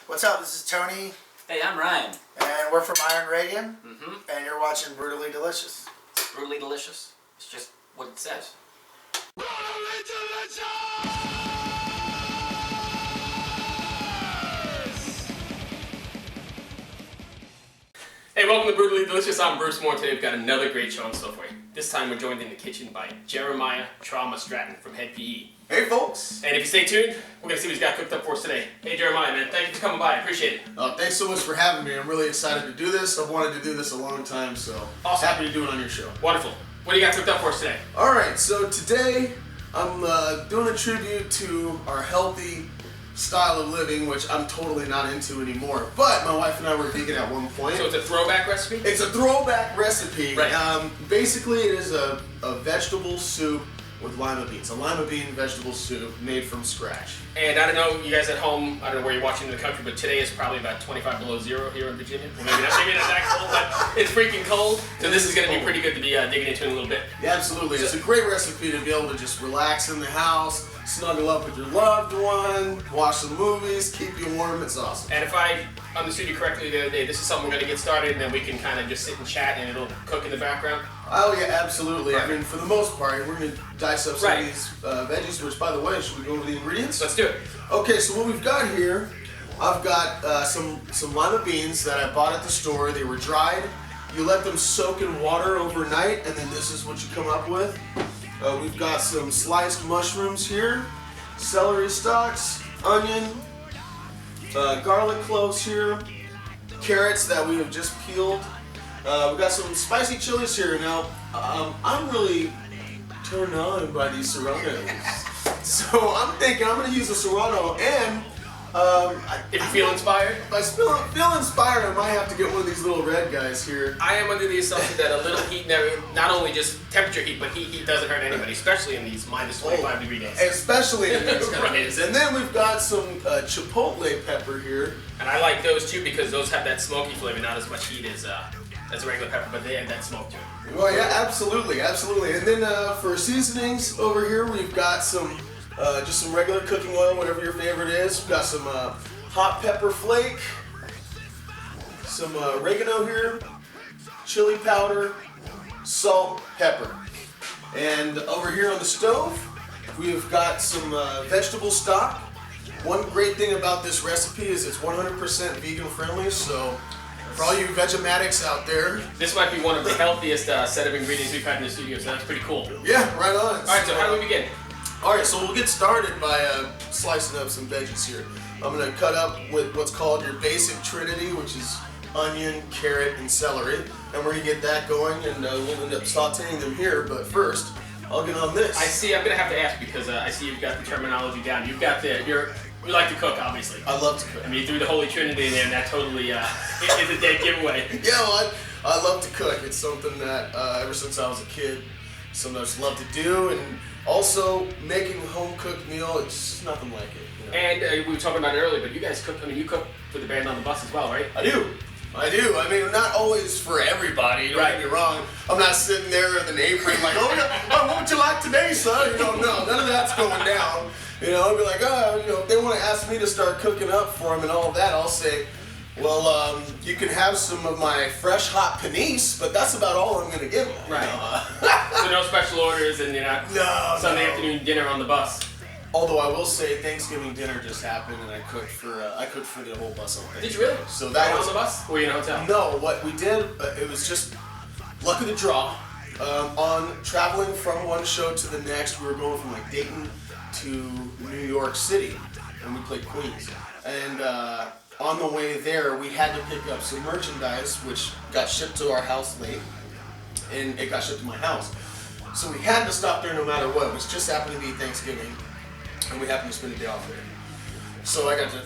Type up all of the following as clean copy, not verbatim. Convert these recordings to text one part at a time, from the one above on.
What's up? This is Tony. Hey, I'm Ryan. And we're from Iron Reagan. Mm-hmm. And you're watching Brutally Delicious. It's brutally delicious. It's just what it says. Brutally delicious! Hey, welcome to Brutally Delicious. I'm Bruce Moore. Today we've got another great show in store for you. This time we're joined in the kitchen by Jeremiah Stratton from Hed PE. Hey folks! And if you stay tuned, we're going to see what he's got cooked up for us today. Hey Jeremiah, man, thank you for coming by. I appreciate it. Thanks so much for having me. I'm really excited to do this. I've wanted to do this a long time, so Awesome. Happy to do it on your show. Wonderful. What do you got cooked up for us today? Alright, so today I'm doing a tribute to our healthy style of living, which I'm totally not into anymore. But my wife and I were vegan at one point. So it's a throwback recipe? It's a throwback recipe. Right. Basically, it is a vegetable soup with lima beans. A lima bean vegetable soup made from scratch. And I don't know, you guys at home, I don't know where you're watching in the country, but today is probably about 25 below zero here in Virginia. Maybe not that cold, but it's freaking cold. So this is going to be pretty good to be digging into in a little bit. Yeah, absolutely. It's a great recipe to be able to just relax in the house, snuggle up with your loved one, watch some movies, keep you warm. It's awesome. And if I understood you correctly the other day, this is something we're going to get started and then we can kind of just sit and chat and it'll cook in the background. Oh yeah, absolutely. Right. I mean, for the most part, we're going to dice up some Right. of these veggies, which by the way, should we go over the ingredients? Let's do it. Okay, so what we've got here, I've got some lima beans that I bought at the store. They were dried. You let them soak in water overnight, and then this is what you come up with. We've got some sliced mushrooms here, celery stalks, onion, garlic cloves here, carrots that we have just peeled. We've got some spicy chilies here. Now, I'm really turned on by these serranos. So I'm thinking I'm going to use a serrano, and If you feel inspired, if I feel inspired, I might have to get one of these little red guys here. I am under the assumption that a little heat, not only just temperature heat, but heat doesn't hurt anybody, especially in these minus 25 degree days. Especially in these kind of Right. days. And then we've got some chipotle pepper here. And I like those too because those have that smoky flavor, not as much heat as a regular pepper, but they have that smoke to it. Well, yeah, absolutely, absolutely. And then for seasonings over here, we've got some just some regular cooking oil, whatever your favorite is. We've got some hot pepper flake, some oregano here, chili powder, salt, pepper. And over here on the stove, we've got some vegetable stock. One great thing about this recipe is it's 100% vegan friendly, so for all you Vegematics out there, This might be one of the healthiest set of ingredients we've had in the studio, so that's pretty cool. yeah, right on. Alright, so how do we begin? Alright, so we'll get started by slicing up some veggies here. I'm going to cut up with what's called your basic trinity, which is onion, carrot, and celery. And we're going to get that going, and we'll end up sauteing them here. But first, I'll get on this. I see, I'm going to have to ask because I see you've got the terminology down. You've got you like to cook, obviously. I love to cook. I mean, you threw the Holy Trinity in there, and that totally is a dead giveaway. Yeah, well, I love to cook. It's something that ever since I was a kid, something I just love to do. And also, making a home-cooked meal, it's just nothing like it. You know? And we were talking about it earlier, but you guys cook, you cook for the band on the bus as well, right? I do. I mean, not always for everybody, don't get me wrong. I'm not sitting there with an apron like, oh, yeah, what would you like today, son? You know, no, none of that's going down. You know, I'll be like, if they want to ask me to start cooking up for them and all of that, I'll say, well, you can have some of my fresh hot panisse, but that's about all I'm going to give them. Right. So no special orders and No, Sunday no. afternoon dinner on the bus. Although I will say Thanksgiving dinner just happened and I cooked for the whole bus on Thanksgiving. Did you really? So that Right was on the bus? Or were you in a hotel? No, what we did, it was just luck of the draw. On traveling from one show to the next, we were going from like Dayton to New York City, and we played Queens. And on the way there, we had to pick up some merchandise, which got shipped to our house late, and it got shipped to my house. So we had to stop there no matter what. It was just happened to be Thanksgiving, and we happened to spend a day off there. So I got to,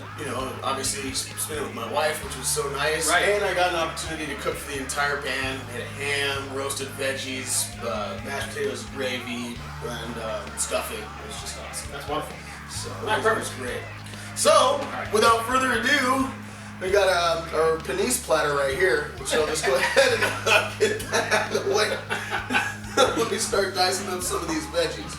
obviously spend it with my wife, which was so nice. Right. And I got an opportunity to cook for the entire band. We had a ham, roasted veggies, mashed potatoes, gravy, and stuffing. It was just awesome. That's wonderful. So Right, it perfect. was great. So, without further ado, we got our panisse platter right here. So I'll just go ahead and get that out of the way. Let me start dicing up some of these veggies.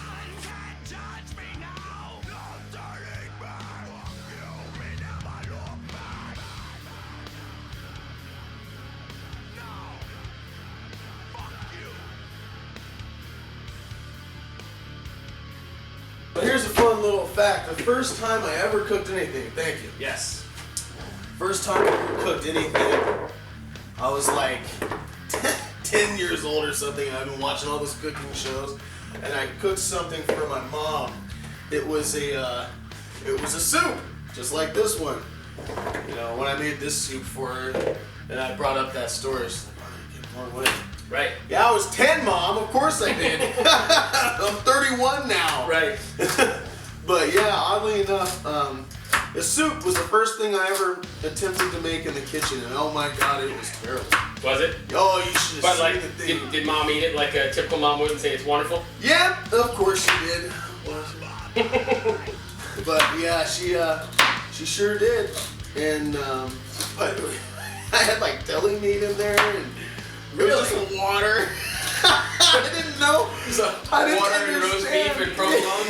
fact, the first time I ever cooked anything, thank you. Yes. First time I ever cooked anything, I was like 10 years old or something. I've been watching all those cooking shows, and I cooked something for my mom. It was a soup, just like this one. You know, when I made this soup for her, and I brought up that story, she's like, "Oh, you came a long way." Right. Yeah, I was 10, Mom. Of course I did. I'm 31 now. Right. But yeah, oddly enough, the soup was the first thing I ever attempted to make in the kitchen, and oh my God, it was terrible. Was it? Oh, you should have But seen like, the thing. did Mom eat it like a typical mom would and say it's wonderful? Yeah, of course she did. But yeah, she sure did. And but I had like deli meat in there, and it was just some water. I didn't know. So, I didn't water and roast understand. beef and provolone?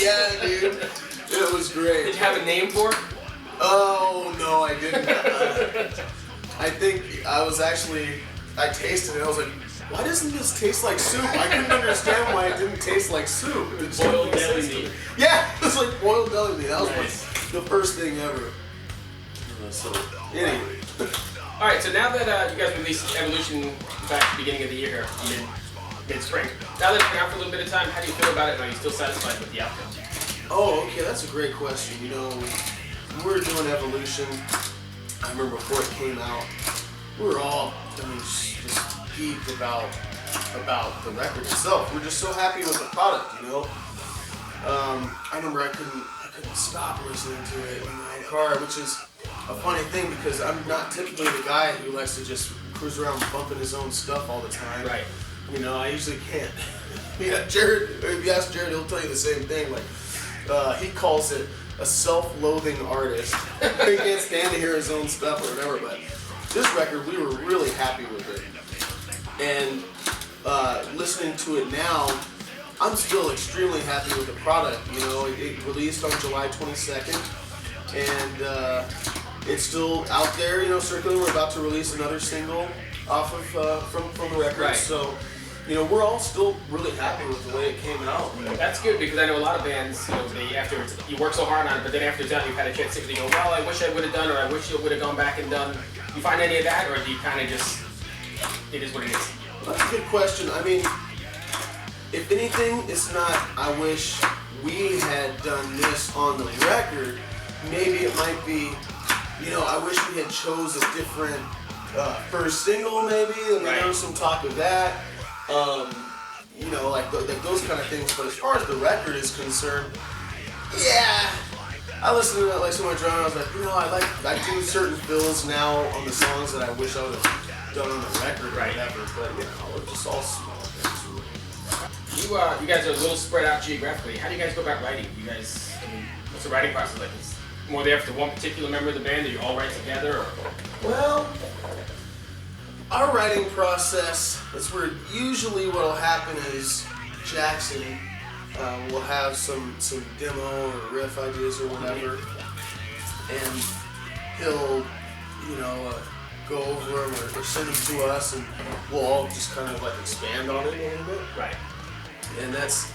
Yeah, dude. It was great. Did you have a name for it? Oh no, I didn't. I think I tasted it. I was like, why doesn't this taste like soup? I couldn't understand why it didn't taste like soup. It Boiled deli meat. Yeah, it was like boiled deli meat. That was Nice. the first thing ever. So anyway, All right, so now that you guys released Evolution back at the beginning of the year here, mid-spring, now that it's been out for a little bit of time, how do you feel about it? And are you still satisfied with the outcome? oh okay, that's a great question. You know, when we were doing Evolution, I remember before it came out, we were all, just geeked about the record itself. We're just so happy with the product, you know. I remember I couldn't stop listening to it in my car, which is a funny thing because I'm not typically the guy who likes to just cruise around bumping his own stuff all the time. Right. You know, I usually can't. Yeah, Jared, if you ask Jared, he'll tell you the same thing. Like, he calls it a self-loathing artist. He can't stand to hear his own stuff or whatever, but this record, we were really happy with it. And listening to it now, I'm still extremely happy with the product. You know, it released on July 22nd, and it's still out there, you know, circulating. We're about to release another single off of from the record. Right. So, you know, we're all still really happy with the way it came out. That's good because I know a lot of bands, you know, afterwards, you work so hard on it, but then after it's done, you've had a chance to go, well, I wish I would have done, or I wish you would have gone back and done. Do you find any of that, or do you kind of just, it is what it is? That's a good question. I mean, if anything, it's not, I wish we had done this on the record. Maybe it might be, you know, I wish we had chose a different first single maybe. I mean, there was some talk of that. You know, like those kind of things. But as far as the record is concerned, yeah, I listen to it like so much, and I was like, you know, I do certain fills now on the songs that I wish I would have done on the record or whatever. But you know, it's just all small things. You guys are a little spread out geographically. How do you guys go about writing? You guys, I mean, what's the writing process like? Is it more there for one particular member of the band? Do you all write together? Or? Well, our writing process is where usually what will happen is Jackson will have some demo or riff ideas or whatever, and he'll, you know, go over them or send them to us, and we'll all just kind of like expand on it a little bit. Right. And that's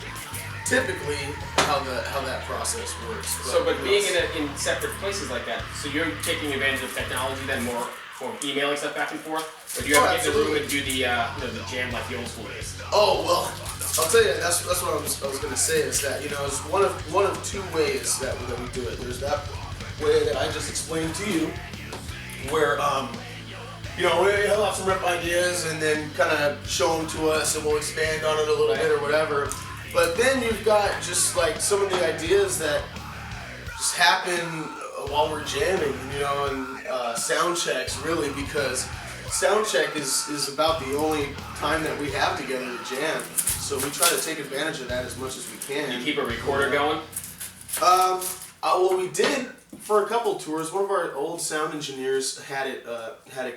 typically how that process works. But being in separate places like that, so you're taking advantage of technology then more for emailing stuff back and forth, or do you ever get in the room and do the the jam like the old school days? Oh well, I'll tell you. That's what I was going to say is that, you know, it's one of two ways that we do it. There's that way that I just explained to you, where you know, he'll have some riff ideas and then kind of show them to us, and we'll expand on it a little bit or whatever. But then you've got just like some of the ideas that just happen while we're jamming, you know, and sound checks really, because sound check is about the only time that we have together to jam. So we try to take advantage of that as much as we can. You keep a recorder going? Well, we did for a couple tours. One of our old sound engineers had it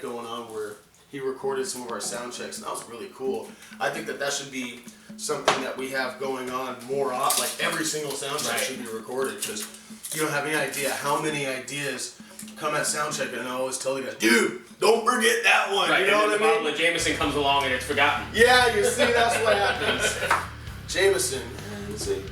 going on where he recorded some of our sound checks, and that was really cool. I think that should be something that we have going on more often. Like every single sound check should be recorded, because you don't have any idea how many ideas come at sound check, and I always tell the guys, dude, don't forget that one. Right, You know and then what I the mean? bottle of Jameson comes along and it's forgotten. Yeah, you see, that's what happens. Jameson. Let's see.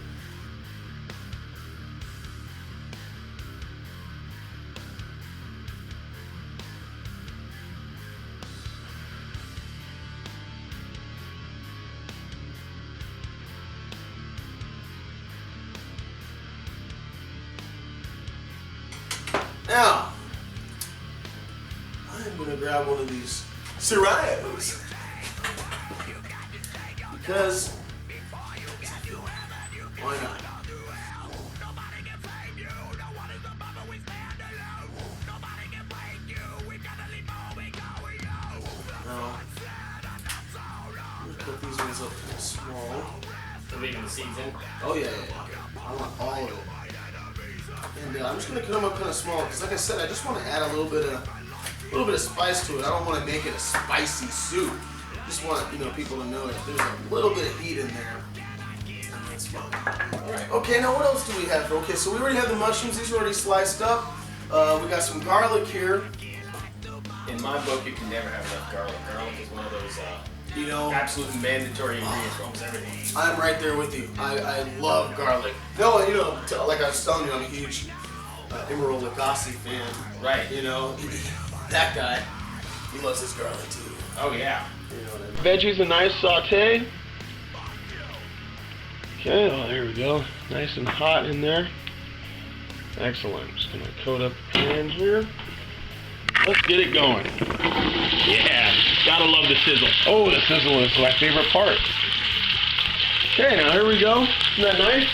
Now, I'm gonna grab one of these Serranos because why not? Now, I'm gonna cut these ones up kind of small. We're leaving the seeds in. Oh yeah. I want all of it. And I'm just gonna cut them up kind of small because, like I said, I just want to add a little bit of spice to it. I don't want to make it a spicy soup. Just want people to know that there's a little bit of heat in there. And that's fine. All right. Okay. Now what else do we have? Okay. So we already have the mushrooms. These are already sliced up. We got some garlic here. In my book, you can never have enough garlic. Garlic is one of those absolute mandatory ingredients for almost everything. I'm right there with you. I love garlic. No, like I was telling you, I'm a huge Emeril Lagasse fan. Right. That guy, he loves his garlic too. Oh yeah. You know what I mean? Veggies, a nice saute. Okay, oh there we go. Nice and hot in there. Excellent. Just gonna coat up the pan here. Let's get it going. Yeah, gotta love the sizzle. Oh, the sizzle is my favorite part. Okay, now here we go. Isn't that nice?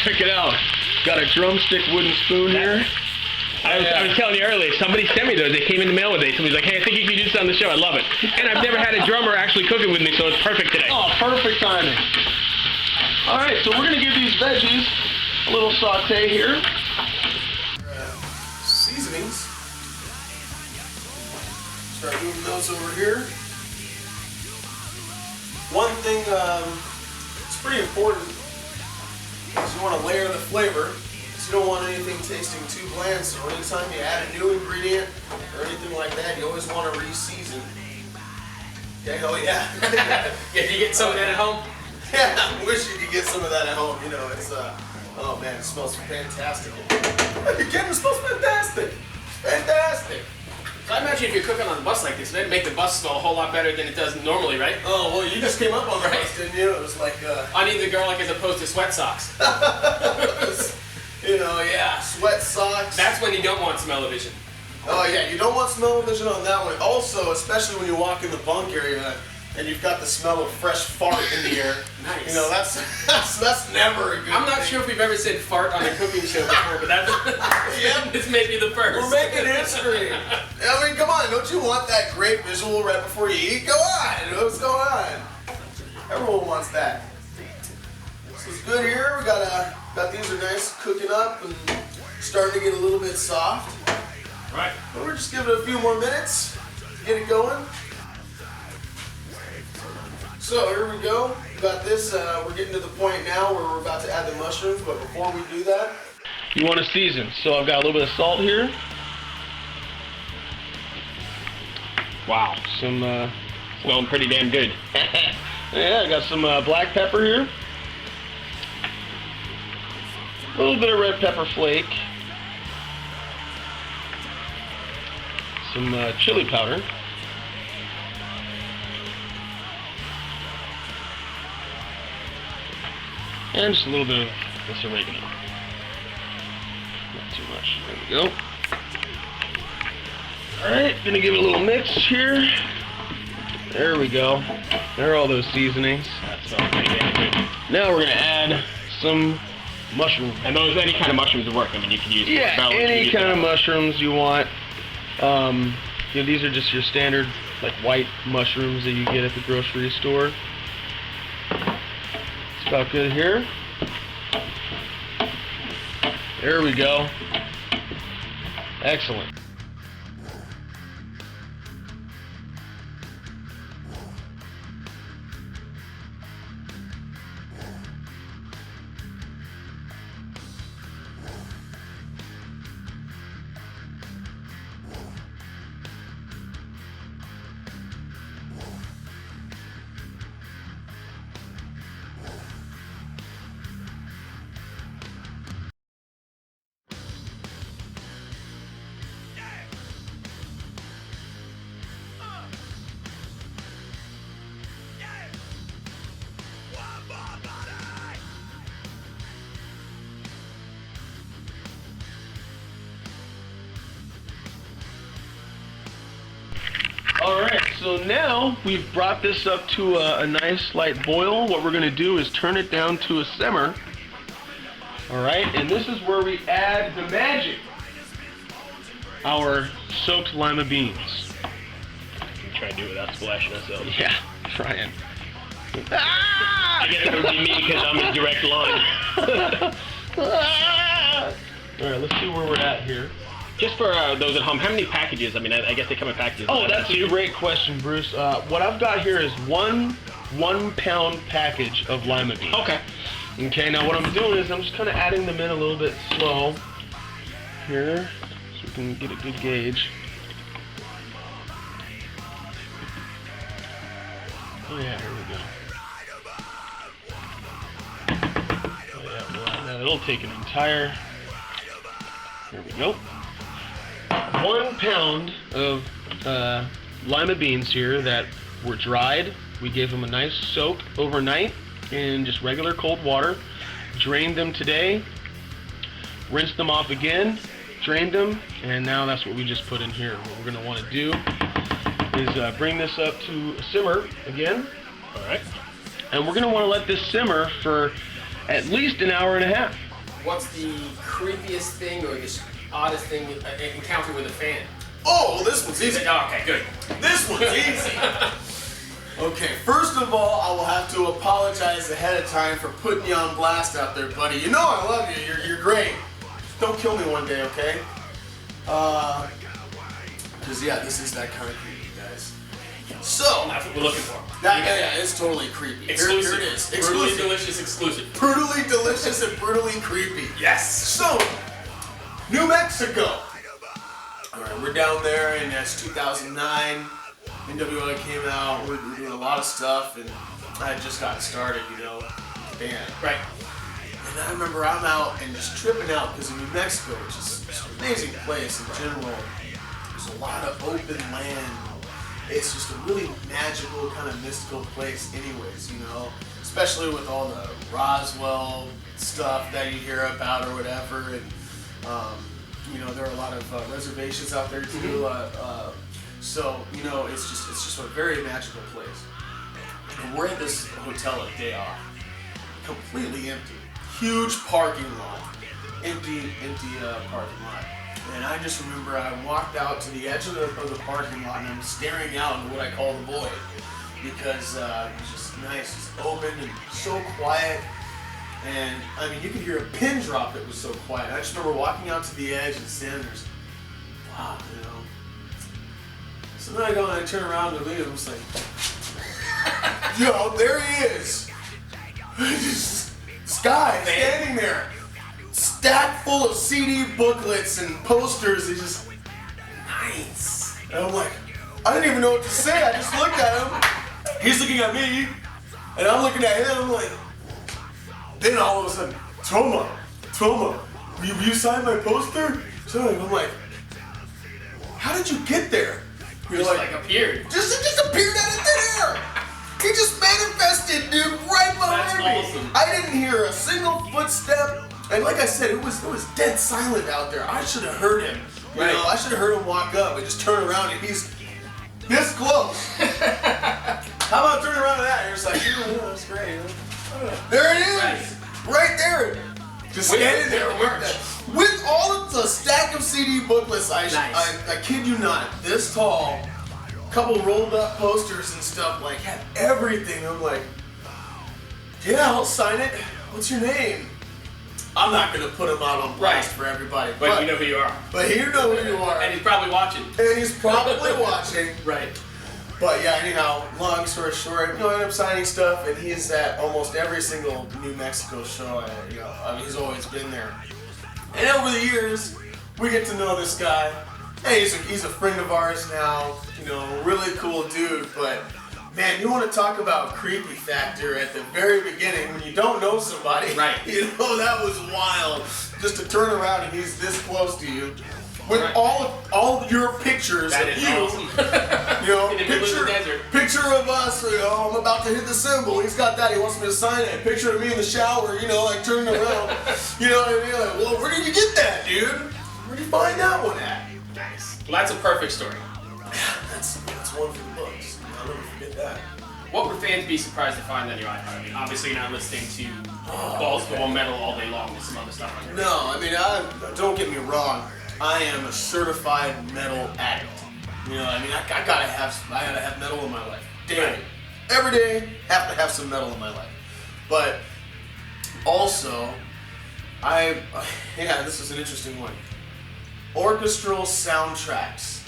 Check it out. Got a drumstick wooden spoon here. I was telling you earlier, somebody sent me those. They came in the mail with it. Somebody's like, hey, I think you can do this on the show. I love it. And I've never had a drummer actually cook it with me, so it's perfect today. Oh, perfect timing. All right, so we're gonna give these veggies a little saute here. Seasonings. Start moving those over here. One thing, it's pretty important, is you want to layer the flavor. You don't want anything tasting too bland, so anytime you add a new ingredient or anything like that, you always want to re-season. Okay, oh yeah. Yeah, do you get some of that at home? Yeah, I wish you could get some of that at home. It's oh man, it smells fantastic. You're kidding? It smells fantastic. Fantastic. So I imagine if you're cooking on a bus like this, it'd make the bus smell a whole lot better than it does normally, right? Oh well, you just came up on the bus, didn't you? It was like I need the garlic as opposed to sweat socks. Yeah, sweat socks. That's when you don't want smell-o-vision. Oh yeah, you don't want smell-o-vision on that one. Also, especially when you walk in the bunk area and you've got the smell of fresh fart in the air. Nice. That's never a good I'm not thing. sure if we've ever said fart on a cooking show before, but that's this may be the first. We're making history. I mean, come on, don't you want that great visual right before you eat? Go on, what's going on? Everyone wants that. This is good here. We got these are nice cooking up and starting to get a little bit soft. Right. But we're just giving it a few more minutes to get it going. So here we go. We got this. We're getting to the point now where we're about to add the mushrooms. But before we do that, You want to season, so I've got a little bit of salt here. Wow, some smelling pretty damn good. yeah, I got some black pepper here. A little bit of red pepper flake. Some chili powder. And just a little bit of this oregano. Not too much. There we go. Alright, gonna give it a little mix here. There we go. There are all those seasonings. That smells pretty damn good. Now we're gonna add some mushrooms. And those, any kind of mushrooms would work. I mean, you can use portobello, Any kind of mushrooms you want. These are just your standard, like white mushrooms that you get at the grocery store. It's about good here. There we go. Excellent. so now we've brought this up to a nice light boil. What we're gonna do is turn it down to a simmer. All right, and this is where we add the magic. Our soaked lima beans. Try to do it without splashing ourselves. Yeah, trying. I guess it would be me because I'm a direct line. All right, let's see where we're at here. Just for those at home, how many packages? I mean, I guess they come in packages. Oh, that's a great question, Bruce. What I've got here is one 1 pound package of lima beans. Okay. Okay, now what I'm doing is I'm just kind of adding them in a little bit slow here so we can get a good gauge. Oh yeah, here we go. Oh yeah, well, now it'll take an entire, here we go. 1 pound of lima beans here that were dried. We gave them a nice soak overnight in just regular cold water. Drained them today, rinsed them off again, drained them, and now that's what we just put in here. What we're gonna wanna do is bring this up to a simmer again. All right. And we're gonna wanna let this simmer for at least an hour and a half. What's the creepiest thing or the oddest thing encounter with a fan? Oh, well, this one's easy. Oh, okay, good. This one's easy. Okay, first of all, I will have to apologize ahead of time for putting you on blast out there, buddy. You know I love you. You're great. Don't kill me one day, okay? Because, yeah, this is that kind of creepy, guys. So, That's what we're looking for. yeah, it's totally creepy. Exclusive. Here it is. Brutally Exclusive. delicious exclusive. Brutally delicious and brutally creepy. Yes. So, New Mexico. All right, we're down there, and that's 2009. NWA came out. We're doing a lot of stuff, and I had just gotten started, you know, with the band. Right. And I remember I'm out and just tripping out because of New Mexico, which is just an amazing place in general. There's a lot of open land. It's just a really magical, kind of mystical place anyways, you know, especially with all the Roswell stuff that you hear about or whatever. And, you know, there are a lot of reservations out there too. So, you know, it's just a very magical place. And we're at this hotel a day off, completely empty. Huge parking lot, empty parking lot. And I just remember I walked out to the edge of the parking lot and I'm staring out into what I call the void because it was just nice, just open and so quiet. And I mean, you could hear a pin drop. It was so quiet. I just remember walking out to the edge and standing there, wow, you know. So then I go and I turn around to leave. I'm just like, yo, there he is. Just this guy standing there, stacked full of CD booklets and posters. He's just nice. And I'm like, I didn't even know what to say. I just looked at him. He's looking at me, and I'm looking at him. I'm like, then all of a sudden, Toma, will you sign my poster? So I'm like, how did you get there? You're Just like appeared. just appeared out of thin air. He just manifested, dude, right behind me. That's awesome. I didn't hear a single footstep, and like I said, it was dead silent out there. I should have heard him. You Right. know, I should have heard him walk up and just turn around, and he's this close. How about turning around to that? And you're just like, oh, that's great. There it is, right there, just With standing there the merch. with all of the stack of CD booklets. Nice. I kid you not, this tall, couple rolled up posters and stuff, like had everything. I'm like, yeah, I'll sign it. What's your name? I'm not gonna put him out on blast for everybody, But you know who you are. but you know who you are, And he's probably watching. and he's probably watching. Right. But yeah, anyhow, long story short, you know, I ended up signing stuff, and he's at almost every single New Mexico show. I mean, he's always been there. And over the years, we get to know this guy. Hey, he's a friend of ours now. You know, really cool dude. But man, you want to talk about creepy factor at the very beginning when you don't know somebody. Right. You know, that was wild. Just to turn around and he's this close to you. With Right. all of your pictures That of is you. awesome. You know, In the middle of the desert. picture of us, you know, I'm about to hit the symbol. He's got that, he wants me to sign it. Picture of me in the shower, you know, like turning around. You know what I mean? Like, well, where did you get that, dude? Where'd you find that one at? Nice. Well, that's a perfect story. That's That's one for the books. I'll never forget that. What would fans be surprised to find on your iPod? I mean, obviously you're not listening to balls to wall metal all day long. There's some other stuff on there. No, I mean, don't get me wrong. I am a certified metal addict. You know, I mean, I gotta have metal in my life daily. Every day, have to have some metal in my life. But also, this is an interesting one. Orchestral soundtracks.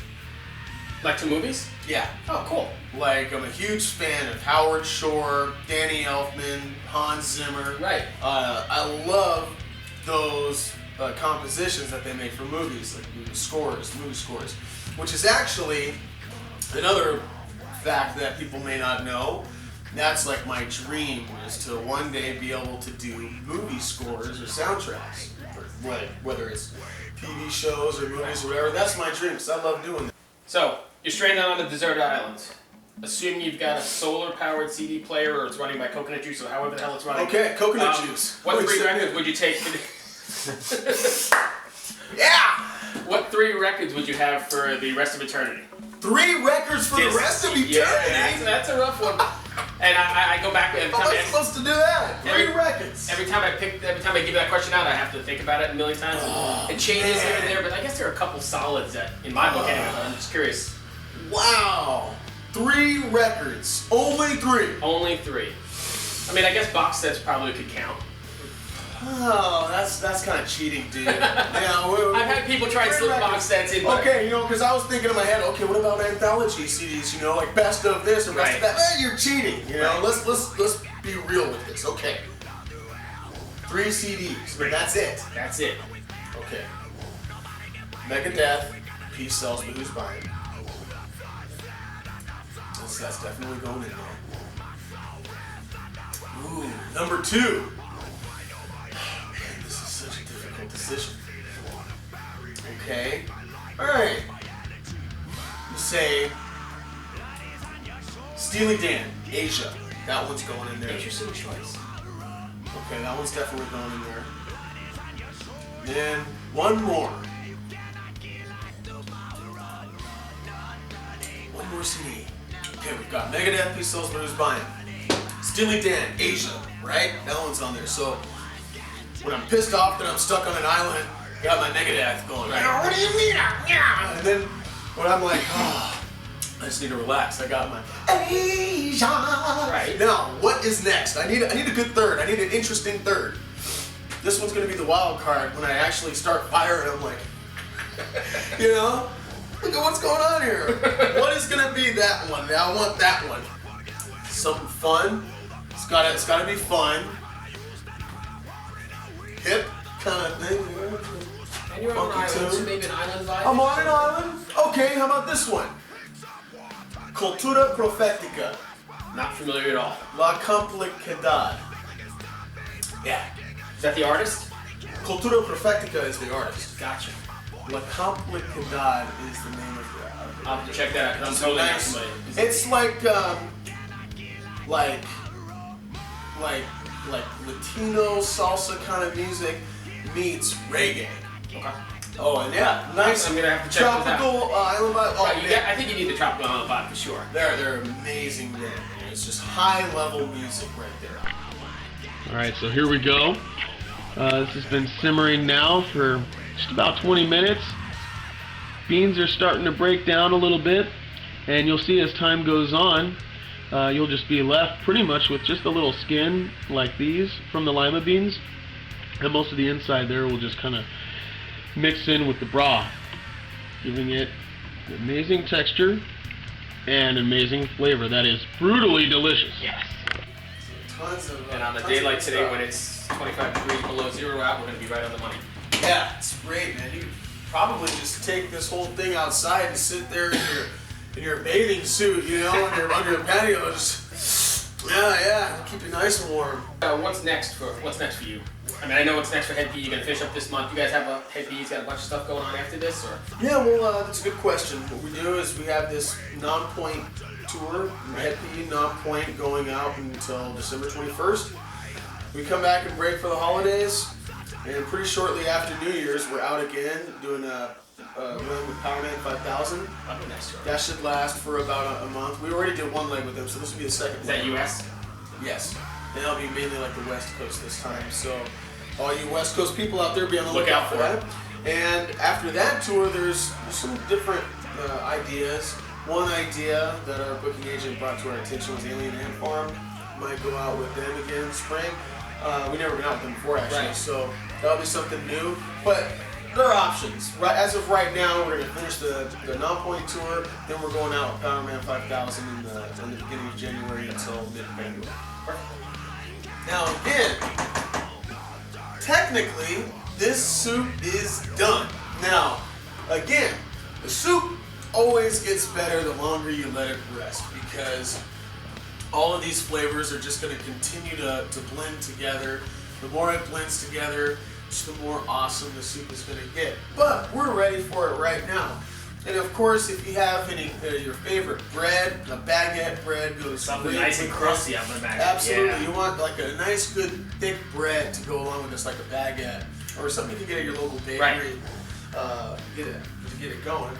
Like to movies? Yeah. Oh, cool. Like, I'm a huge fan of Howard Shore, Danny Elfman, Hans Zimmer. Right. I love those compositions that they make for movies, like movie scores, which is actually another fact that people may not know. That's like my dream, is to one day be able to do movie scores or soundtracks, whether it's TV shows or movies or whatever. That's my dream, because I love doing that. So, you're stranded on a deserted island. Assume you've got a solar-powered CD player, or it's running by coconut juice, or however the hell it's running. Okay, coconut juice. What 3 records would you take? Yeah! What 3 records would you have for the rest of eternity? 3 records for the rest of eternity? Yeah, that's a rough one. And I go back every How time. am I supposed to do that? 3 records. Every time I give that question out, I have to think about it a million times. It changes here and there, but I guess there are a couple solids that, in my book anyway. But I'm just curious. Wow. 3 records. Only 3. Only 3. I mean, I guess box sets probably could count. Oh, that's kind of cheating, dude. I've had people try and slip box sets in. Okay, because I was thinking in my head, okay, what about anthology CDs? Like best of this or best of that. You're cheating. Let's be real with this. Okay, 3 CDs. But that's it. That's it. Okay. Megadeth, Peace Sells, but who's buying? That's definitely going in there. Ooh, number 2. Decision. Okay. Alright. You say Steely Dan, Asia. That one's going in there. Interesting choice. Okay, that one's definitely going in there. Then one more. One more CD. Okay, we've got Megadeth, Peace Sells, but who's buying? Steely Dan, Asia, right? That one's on there. So when I'm pissed off that I'm stuck on an island, I got my Megadeth going. Right. What do you mean? And then when I'm like, I just need to relax, I got my Asia. Right. Now, what is next? I need a good third. I need an interesting third. This one's gonna be the wild card when I actually start firing. I'm like, look at what's going on here. What is gonna be that one? I want that one. Something fun. It's gotta be fun. Hip kind of thing. And you're on an island, so maybe an island vibe. I'm on an island. Okay, how about this one? Cultura Profética. Not familiar at all. La Complicadad. Yeah. Is that the artist? Cultura Profética is the artist. Gotcha. La Complicadad is the name of the I'll have to check that out because I'm totally not familiar. It's like Latino salsa kind of music meets reggae. Okay. Oh, and yeah, nice. I'm gonna have to check tropical island vibe. Oh, right, I think you need the tropical island vibe for sure. They're amazing, man. It's just high level music right there. All right, so here we go. This has been simmering now for just about 20 minutes. Beans are starting to break down a little bit, and you'll see as time goes on, you'll just be left pretty much with just a little skin like these from the lima beans, and most of the inside there will just kind of mix in with the broth, giving it amazing texture and amazing flavor. That is brutally delicious. Yes. Tons of. And on a day like today when it's 25 degrees below zero out, we're going to be right on the money. Yeah, it's great, man. You could probably just take this whole thing outside and sit there in your bathing suit, under your patio, just keep it nice and warm. What's next for you? I mean, I know what's next for Hed PE. You're going to finish up this month. You guys have a Hed PE's got a bunch of stuff going on after this, or? Yeah, well, that's a good question. What we do is we have this non-point tour, Hed PE non-point, going out until December 21st. We come back and break for the holidays, and pretty shortly after New Year's, we're out again doing run with Powerman 5000. That'd be nice to That should last for about a month. We already did one leg with them, so this will be the second. Is that US? Yes. And that'll be mainly like the West Coast this time. So all you West Coast people out there, be on the lookout for that. And after that tour, there's some different ideas. One idea that our booking agent brought to our attention was Alien Ant Farm. Might go out with them again in spring. We never been out with them before actually, Right. so that'll be something new. But there are options. Right, as of right now, we're gonna finish the non-point tour. Then we're going out with Powerman 5000 in the beginning of January until mid-February. Now again, technically, this soup is done. Now, again, the soup always gets better the longer you let it rest because all of these flavors are just going to continue to blend together. The more it blends together, just the more awesome the soup is going to get. But we're ready for it right now. And of course, if you have any your favorite bread, a baguette bread goes Something great nice and with crusty this. on the baguette. Absolutely, Yeah. you want like a nice, good, thick bread to go along with this, like a baguette, or something you can get at your local bakery. Right. Get it going.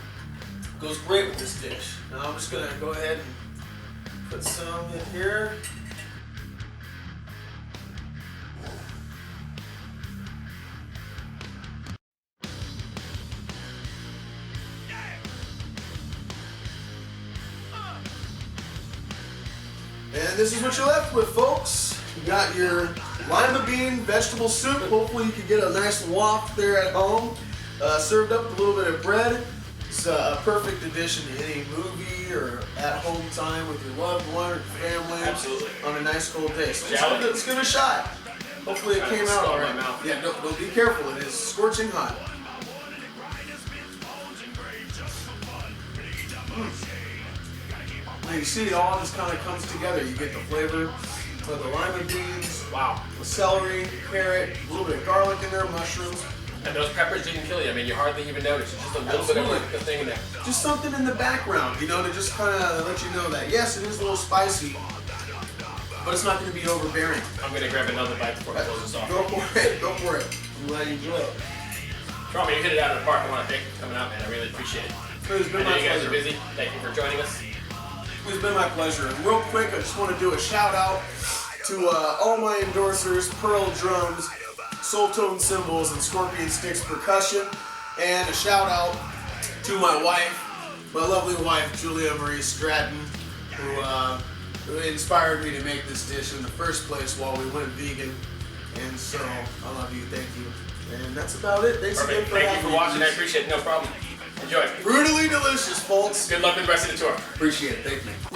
Goes great with this dish. Now I'm just gonna go ahead and put some in here. And this is what you're left with, folks. You got your Lima Bean Vegetable Stew. Hopefully you can get a nice waft there at home. Served up with a little bit of bread. It's a perfect addition to any movie or at-home time with your loved one or family. Absolutely. On a nice cold day. So Shall we? let's give it a shot. Hopefully it came out all right. My mouth. Yeah, no, be careful. It is scorching hot. Now you see it all just kind of comes together. You get the flavor of the lima beans, Wow. the celery, carrot, a little bit of garlic in there, mushrooms. And those peppers didn't kill you. I mean, you hardly even noticed. It's just a little bit of a thing in there. Just something in the background, you know, to just kind of let you know that, yes, it is a little spicy, but it's not going to be overbearing. I'm going to grab another bite before I close this off. Go for it. Go for it. I'm glad you enjoy it. Romy, you hit it out of the park. I want to thank you for coming out, man. I really appreciate it. It's I been know my you guys pleasure. are busy. Thank you for joining us. It's been my pleasure. And real quick, I just want to do a shout out to all my endorsers, Pearl Drums, Soul Tone Cymbals, and Scorpion Sticks Percussion. And a shout out to my wife, my lovely wife, Julia Marie Stratton, who inspired me to make this dish in the first place while we went vegan. And so, I love you. Thank you. And that's about it. Thanks again Perfect. for Thank having you for me. watching. I appreciate it. No problem. Enjoy. Brutally delicious, folks. Good luck with the rest of the tour. Appreciate it. Thank you.